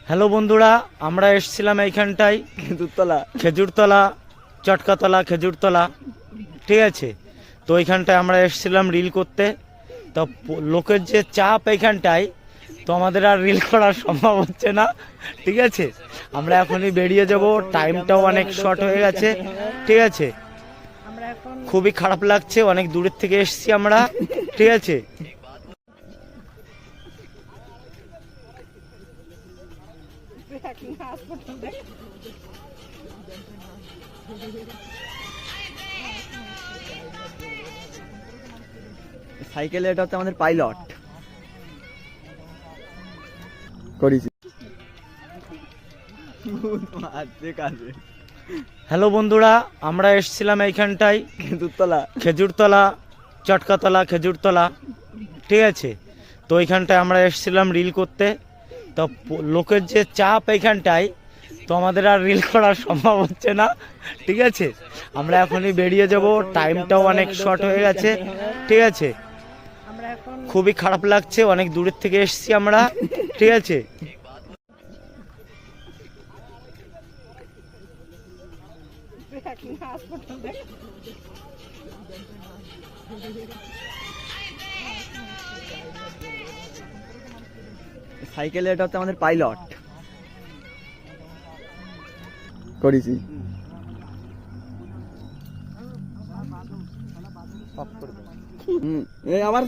Hello বন্ধুরা, আমরা এসেছিলাম এইখানটায় খেজুরতলা চটকাতলা খেজুরতলা, ঠিক আছে। তো এইখানটায় আমরা এসেছিলাম রিল করতে। তো লোকের যে চাপ এইখানটায়, তো আমাদের আর রিল করা সম্ভব হচ্ছে না, ঠিক আছে। আমরা এখনই বেরিয়ে যাব, টাইমটাও অনেক শর্ট হয়ে গেছে, ঠিক আছে। খুবই খারাপ লাগছে, অনেক দূরের থেকে এসেছি আমরা, ঠিক আছে। সাইকেলে এটা হচ্ছে আমাদের পাইলট করেছি। হ্যালো বন্ধুরা, আমরা এসেছিলাম এইখানটায় খেজুরতলা চটকাতলা খেজুরতলা, ঠিক আছে। তো এইখানটায় আমরা এসেছিলাম রিল করতে। তো লোকের যে চাপ এইখানটায়, তো আমাদের আর রিল করা সম্ভব হচ্ছে না, ঠিক আছে। আমরা এখনই বেরিয়ে যাব, টাইমটাও অনেক শর্ট হয়ে গেছে, ঠিক আছে। খুবই খারাপ লাগছে, অনেক দূরের থেকে এসেছি আমরা, ঠিক আছে। সাইকেলে এটা হচ্ছে আমাদের পাইলট করেছি। আবার